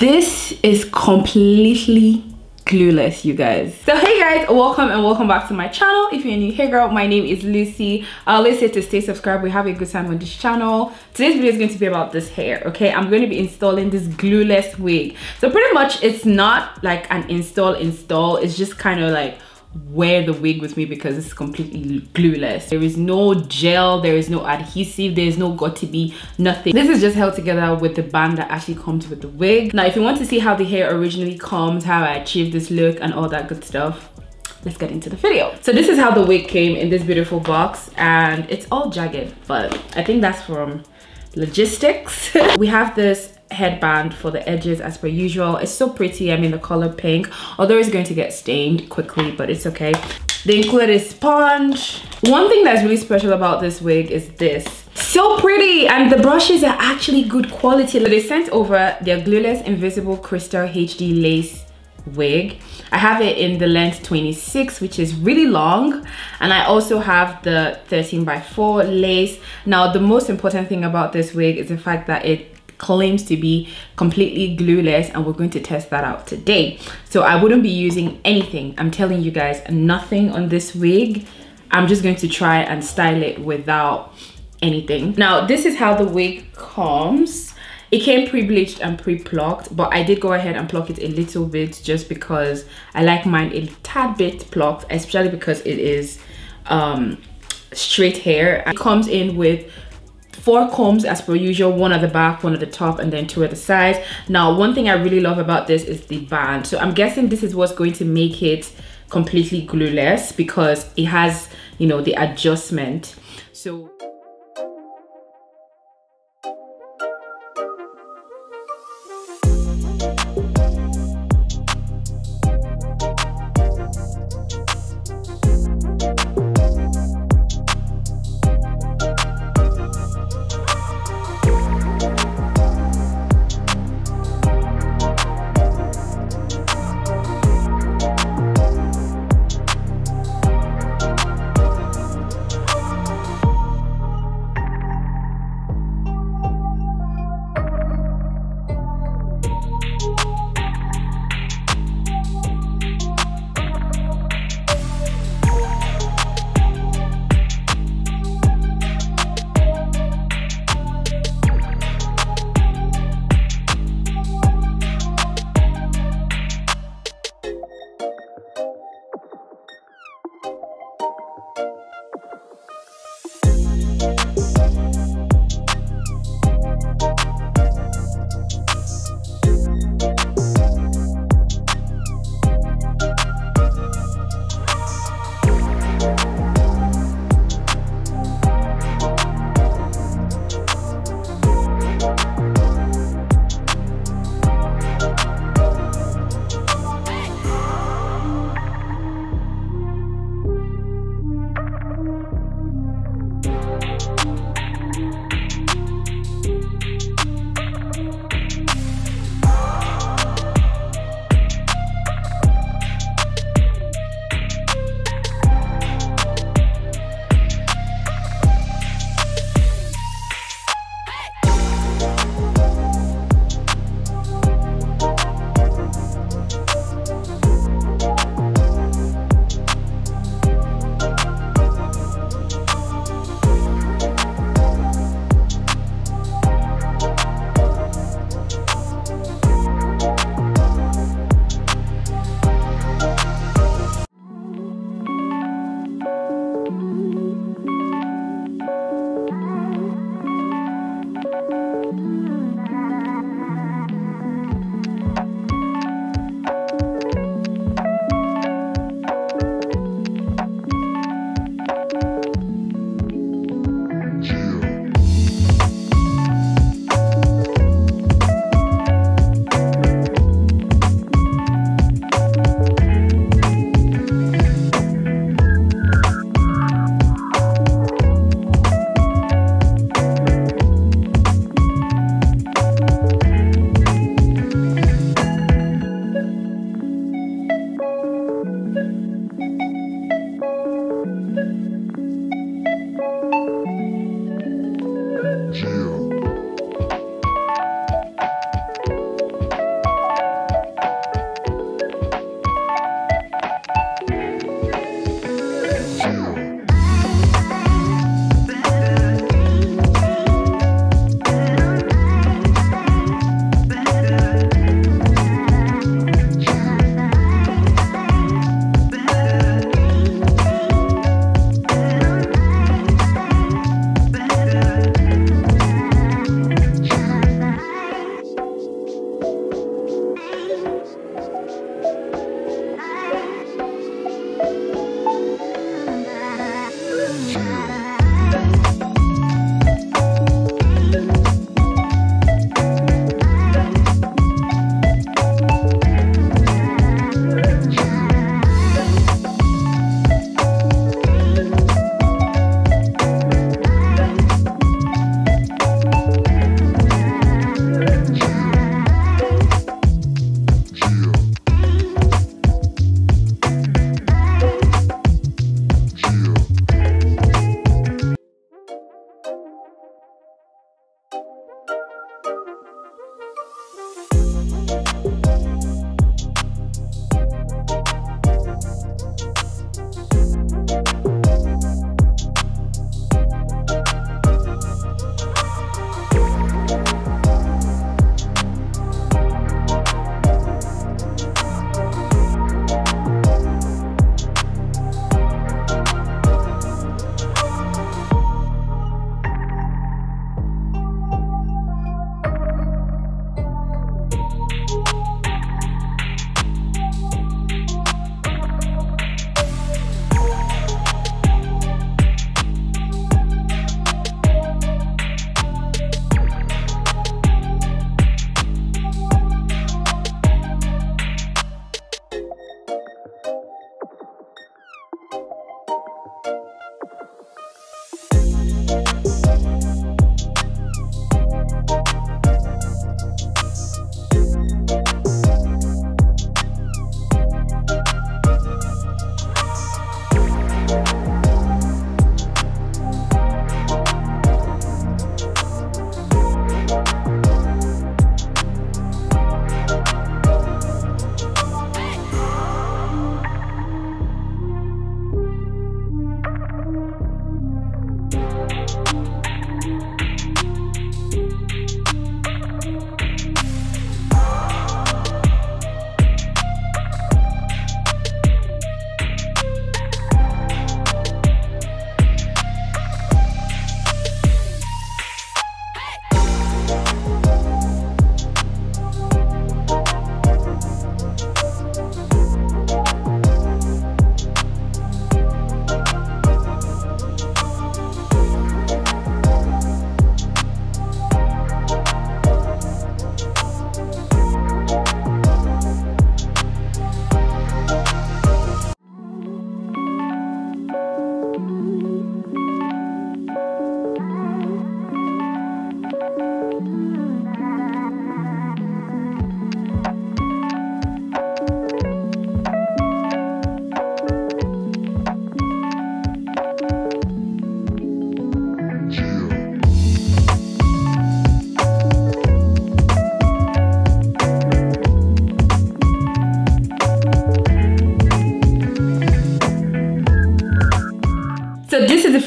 This is completely glueless, you guys. So hey guys, welcome back to my channel. If you're new, hey girl, my name is Lucy. I always say to stay subscribed. We have a good time on this channel. Today's video is going to be about this hair. Okay, I'm going to be installing this glueless wig. So pretty much it's not like an install, it's just kind of like wear the wig with me because it's completely glueless. There is no gel, there is no adhesive, there is no got to be nothing. This is just held together with the band that actually comes with the wig. Now if you want to see how the hair originally comes, how I achieved this look and all that good stuff, let's get into the video. So this is how the wig came in this beautiful box, and it's all jagged, but I think that's from logistics. We have this headband for the edges as per usual. It's so pretty. I mean, the color pink, although it's going to get stained quickly, but it's okay. They included a sponge. One thing that's really special about this wig is this. So pretty, and the brushes are actually good quality. They sent over their glueless invisible crystal HD lace wig. I have it in the length 26, which is really long, and I also have the 13x4 lace. Now the most important thing about this wig is the fact that it claims to be completely glueless, and we're going to test that out today. So I wouldn't be using anything, I'm telling you guys, nothing on this wig. I'm just going to try and style it without anything. Now this is how the wig comes. It came pre-bleached and pre-plucked, but I did go ahead and pluck it a little bit just because I like mine a tad bit plucked, especially because it is straight hair. It comes in with 4 combs as per usual, one at the back, one at the top, and then 2 at the sides. Now one thing I really love about this is the band. So I'm guessing this is what's going to make it completely glueless because it has, you know, the adjustment. So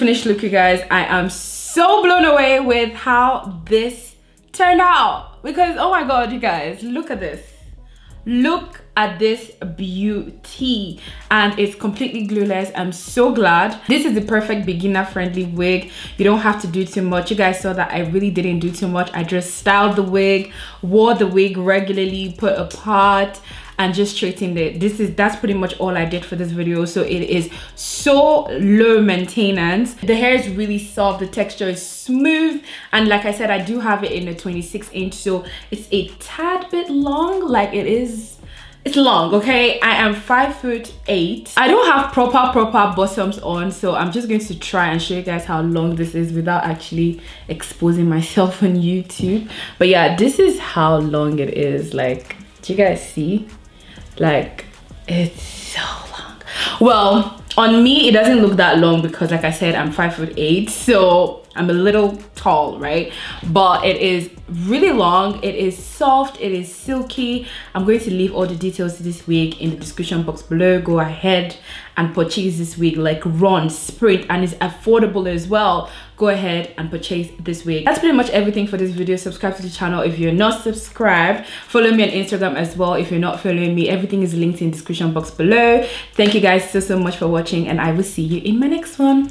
finished look, you guys. I am so blown away with how this turned out, because oh my god, you guys, look at this. Look at this beauty, and it's completely glueless. I'm so glad. This is the perfect beginner friendly wig. You don't have to do too much. You guys saw that I really didn't do too much. I just styled the wig, wore the wig regularly, put a part, and just straightened it. That's pretty much all I did for this video. So it is so low maintenance. The hair is really soft, the texture is smooth, and like I said, I do have it in a 26-inch, so it's a tad bit long. Like it's long, okay? I am 5'8". I don't have proper bottoms on, so I'm just going to try and show you guys how long this is without actually exposing myself on YouTube. But yeah, this is how long it is. Like, do you guys see? Like, it's so long. Well, on me it doesn't look that long because like I said, I'm 5'8", so I'm a little tall, right? But it is really long, it is soft, it is silky. I'm going to leave all the details to this wig in the description box below. Go ahead and purchase this wig, like run, sprint, and it's affordable as well. Go ahead and purchase this wig. That's pretty much everything for this video. Subscribe to the channel if you're not subscribed. Follow me on Instagram as well if you're not following me. Everything is linked in the description box below. Thank you guys so much for watching, and I will see you in my next one.